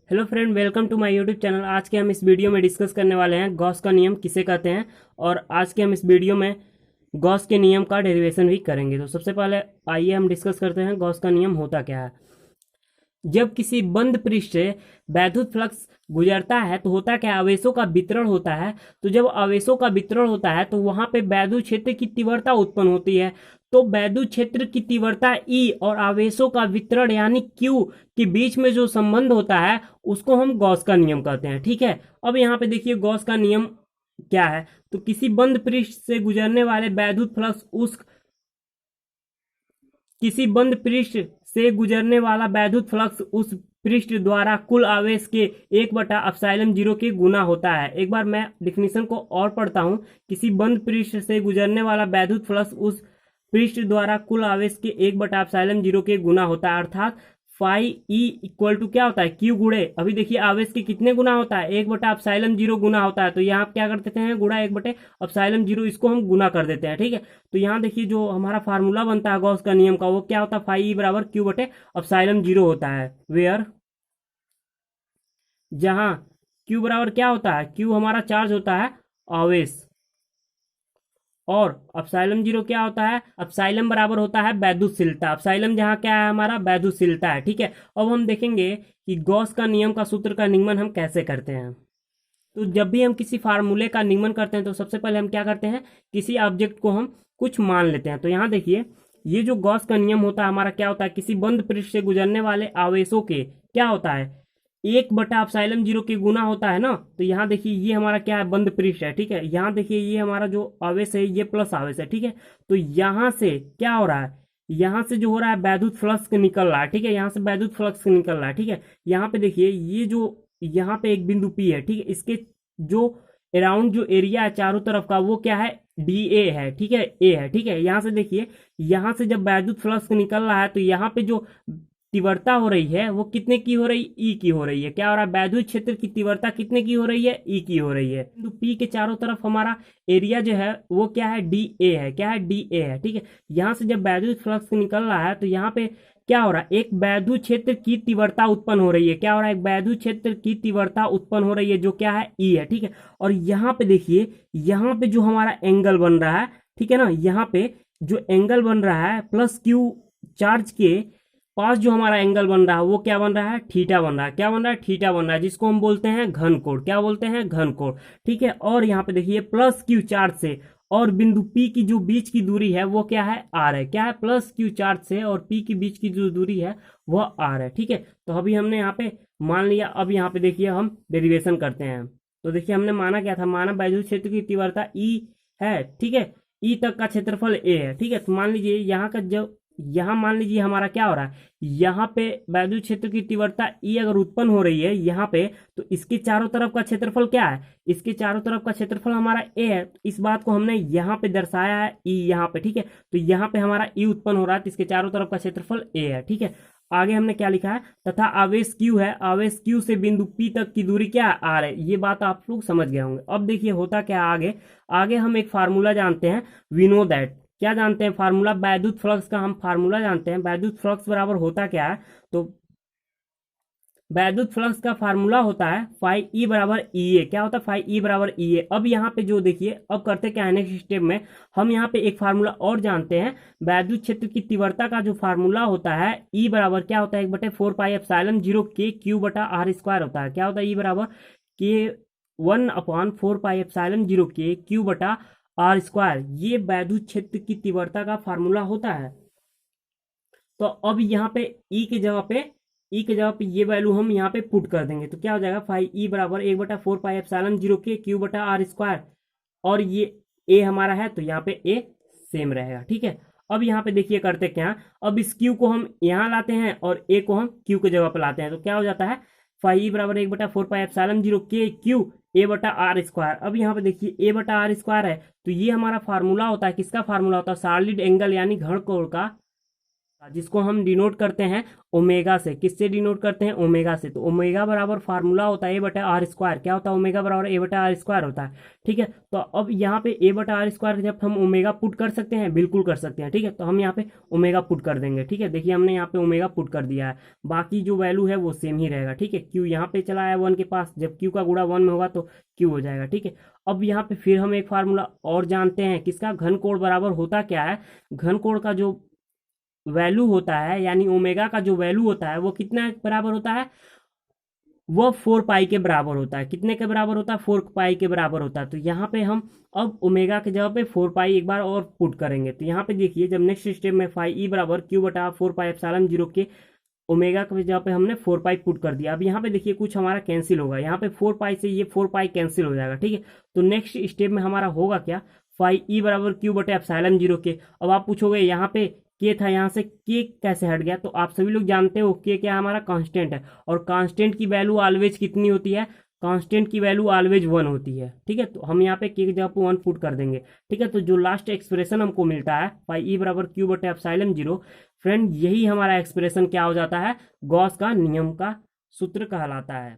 Hello friend, welcome to my YouTube channel. आज के हम इस वीडियो में डिस्कस करने वाले हैं गॉस का नियम किसे कहते हैं। और आज के हम इस वीडियो में गॉस के नियम का डेरिवेशन भी करेंगे। तो सबसे पहले आइए हम डिस्कस करते हैं गॉस का नियम होता क्या है। जब किसी बंद पृष्ठ से वैद्युत फ्लक्स गुजरता है तो होता क्या है, आवेशों का वितरण होता है। तो जब आवेशों का वितरण होता है तो वहां पे वैद्युत क्षेत्र की तीव्रता उत्पन्न होती है। तो वैद्युत क्षेत्र की तीव्रता ई और आवेशों का वितरण यानी क्यू के बीच में जो संबंध होता है उसको हम गॉस का नियम कहते हैं। ठीक है, अब यहाँ पे देखिए गॉस का नियम क्या है। तो किसी बंद पृष्ठ से गुजरने वाले वैद्युत फ्लक्स उस किसी बंद पृष्ठ से गुजरने वाला वैद्युत फ्लक्स उस पृष्ठ द्वारा कुल आवेश के 1/ε0 के गुना होता है। एक बार मैं डिफिनीशन को और पढ़ता हूं। किसी बंद पृष्ठ से गुजरने वाला वैद्युत फ्लक्स उस पृष्ठ द्वारा कुल आवेश के 1/ε0 के गुना होता है। अर्थात फाई ई इक्वल टू क्या होता है, क्यू गुणे, अभी देखिए आवेश के कितने गुना होता है, 1/ε0 गुना होता है। तो यहाँ आप क्या कर देते हैं, गुणा 1/ε0, इसको हम गुना कर देते हैं। ठीक है, तो यहाँ देखिए जो हमारा फार्मूला बनता है गॉस का नियम का वो क्या होता है, फाई ई बराबर क्यू बटे ε0 होता है। वेयर जहां क्यू बराबर क्या होता है, क्यू हमारा चार्ज होता है आवेश, और अपसाइलम 0 क्या होता है, अपसाइलम बराबर होता है वैद्युतशीलता। अपसाइलम जहाँ क्या है हमारा, वैद्युतशीलता है। ठीक है, अब हम देखेंगे कि गॉस का नियम का सूत्र का निगमन हम कैसे करते हैं। तो जब भी हम किसी फार्मूले का निगमन करते हैं तो सबसे पहले हम क्या करते हैं, किसी ऑब्जेक्ट को हम कुछ मान लेते हैं। तो यहाँ देखिए ये जो गॉस का नियम होता है हमारा क्या होता है, किसी बंद पृष्ठ से गुजरने वाले आवेशों के क्या होता है, 1/ε0 के गुना होता है ना। तो यहाँ देखिए ये हमारा क्या है, बंद पृष्ठ है। ठीक है, यहाँ देखिए ये हमारा जो आवेश है ये प्लस आवेश है। ठीक है, तो यहाँ से क्या हो रहा है, यहाँ से जो हो रहा है वैद्युत फ्लक्स निकल रहा है। ठीक है, यहाँ से वैद्युत फ्लक्स निकल रहा है। ठीक है, यहाँ पे देखिए ये जो यहाँ पे एक बिंदु पी है। ठीक है, इसके जो अराउंड जो एरिया है चारों तरफ का वो क्या है, डी ए है। ठीक है, ए है। ठीक है, यहाँ से देखिए यहाँ से जब वैद्युत फ्लक्स निकल रहा है तो यहाँ पे जो तीव्रता हो रही है वो कितने की हो रही, ई की हो रही है। क्या हो रहा है, वैद्युत क्षेत्र की तीव्रता कितने की हो रही है, ई की हो रही है। तो पी के चारों तरफ हमारा एरिया जो है वो क्या है, डी ए है। क्या है, डी ए है। ठीक है, यहाँ से जब वैद्युत फ्लक्स निकल रहा है तो यहाँ पे क्या हो रहा है, एक वैद्युत क्षेत्र की तीव्रता उत्पन्न हो रही है। क्या हो रहा है, एक वैद्युत क्षेत्र की तीव्रता उत्पन्न हो रही है जो क्या है, ई है। ठीक है, और यहाँ पे देखिए यहाँ पे जो हमारा एंगल बन रहा है, ठीक है ना, यहाँ पे जो एंगल बन रहा है प्लस क्यू चार्ज के पास जो हमारा एंगल बन रहा है वो क्या बन रहा है, थीटा बन रहा है। क्या बन रहा है, थीटा बन रहा है, जिसको हम बोलते हैं घन कोण। क्या बोलते हैं, घन कोण। ठीक है, और यहाँ पे देखिए प्लस क्यू चार्ज से और बिंदु पी की जो बीच की दूरी है वो क्या है, आर है। क्या है, प्लस क्यू चार्ज से और पी के बीच की जो दूरी है वह आर है। ठीक है, तो अभी हमने यहाँ पे मान लिया। अब यहाँ पे देखिए हम डेरिवेशन करते हैं। तो देखिए हमने माना क्या था, माना वैद्युत क्षेत्र की तीव्रता ई है। ठीक है, ई तक का क्षेत्रफल ए है। ठीक है, तो मान लीजिए यहाँ का जो यहाँ मान लीजिए हमारा क्या हो रहा है, यहाँ पे वैद्युत क्षेत्र की तीव्रता ई अगर उत्पन्न हो रही है यहाँ पे, तो इसके चारों तरफ का क्षेत्रफल क्या है, इसके चारों तरफ का क्षेत्रफल हमारा ए है। तो इस बात को हमने यहाँ पे दर्शाया है ई यहाँ पे। ठीक है, तो यहाँ पे हमारा ई उत्पन्न हो रहा है तो इसके चारों तरफ का क्षेत्रफल ए है। ठीक है, आगे हमने क्या लिखा है, तथा आवेश क्यू है, आवेश क्यू से बिंदु पी तक की दूरी क्या है, आर है। ये बात आप लोग समझ गए होंगे। अब देखिए होता क्या है आगे, आगे हम एक फार्मूला जानते हैं, वी नो दैट, क्या जानते हैं फार्मूला, वैद्युत फ्लक्स का हम फार्मूला जानते हैं। वैद्युत फ्लक्स बराबर होता क्या है, तो वैद्युत फ्लक्स का फार्मूला होता है फाई ई बराबर ई ए। क्या होता है, फाई ई बराबर ई ए। अब यहाँ पे जो देखिए अब करते क्या है, नेक्स्ट स्टेप में हम यहाँ पे एक फार्मूला और जानते हैं। वैद्युत क्षेत्र की तीव्रता का जो फार्मूला होता है ई बराबर क्या होता है, 1/4πε0 के क्यू बटा आर स्क्वायर होता है। क्या होता है, ई बराबर के 1/4πε0 के क्यू बटा आर स्क्वायर, ये वैद्युत क्षेत्र की तीव्रता का फार्मूला होता है। तो अब यहाँ पे ई के जगह पे ये वैल्यू हम यहाँ पे पुट कर देंगे तो क्या हो जाएगा, फाई ई बराबर 1/4πε0 के क्यू बटा आर स्क्वायर, और ये ए हमारा है तो यहाँ पे ए सेम रहेगा। ठीक है, अब यहाँ पे देखिए करते क्या, अब इस क्यू को हम यहाँ लाते हैं और ए को हम क्यू के जगह पे लाते हैं तो क्या हो जाता है, फाई ई बराबर 1/4πε0 के क्यू ए बटा आर स्क्वायर। अब यहाँ पे देखिए ए बटा आर स्क्वायर है तो ये हमारा फार्मूला होता है, किसका फार्मूला होता है, सॉलिड एंगल यानी घन कोण का जिसको हम डिनोट करते हैं ओमेगा से। किससे डिनोट करते हैं? ओमेगा से। तो ओमेगा बराबर फार्मूला होता है ए बटा आर स्क्वायर। क्या होता है? ओमेगा बराबर ए बटा आर स्क्वायर होता है। ठीक है, तो अब यहाँ पे ए बटा आर स्क्वायर जब हम ओमेगा पुट कर सकते हैं, बिल्कुल कर सकते हैं। ठीक है, तो हम यहाँ पे ओमेगा पुट कर देंगे। ठीक है, देखिए हमने यहाँ पे ओमेगा पुट कर दिया है, बाकी जो वैल्यू है वो सेम ही रहेगा। ठीक है, क्यू यहाँ पे चला है 1 के पास, जब क्यू का गुणा 1 में होगा तो क्यू हो जाएगा। ठीक है, अब यहाँ पे फिर हम एक फार्मूला और जानते हैं, किसका? घन कोण बराबर होता क्या है? घन कोण का जो वैल्यू होता है, यानी ओमेगा का जो वैल्यू होता है वो कितना बराबर होता है? वो 4 पाई के बराबर होता है। कितने के बराबर होता है? 4 पाई के बराबर होता है। तो यहाँ पे हम अब ओमेगा के जगह पे 4 पाई एक बार और पुट करेंगे। तो यहाँ पे देखिए, जब नेक्स्ट स्टेप में फाई ई बराबर क्यू बटा 4 पाई एप्सिलॉन जीरो के ओमेगा की जगह पे हमने 4 पाई पुट कर दिया। अब यहाँ पे देखिए कुछ हमारा कैंसिल होगा, यहाँ पे 4 पाई से ये 4 पाई कैंसिल हो जाएगा। ठीक है, तो नेक्स्ट स्टेप में हमारा होगा क्या? फाई ई बराबर क्यू बटे एप्सिलॉन जीरो के। अब आप पूछोगे यहाँ पे के था, यहाँ से के कैसे हट गया? तो आप सभी लोग जानते हो के क्या हमारा कांस्टेंट है, और कांस्टेंट की वैल्यू ऑलवेज कितनी होती है? कांस्टेंट की वैल्यू ऑलवेज 1 होती है। ठीक है, तो हम यहाँ पे के की जगह पे 1 पुट कर देंगे। ठीक है, तो जो लास्ट एक्सप्रेशन हमको मिलता है फाई ई बराबर क्यू बटे एप्सिलॉन जीरो, फ्रेंड यही हमारा एक्सप्रेशन क्या हो जाता है? गॉस का नियम का सूत्र कहलाता है।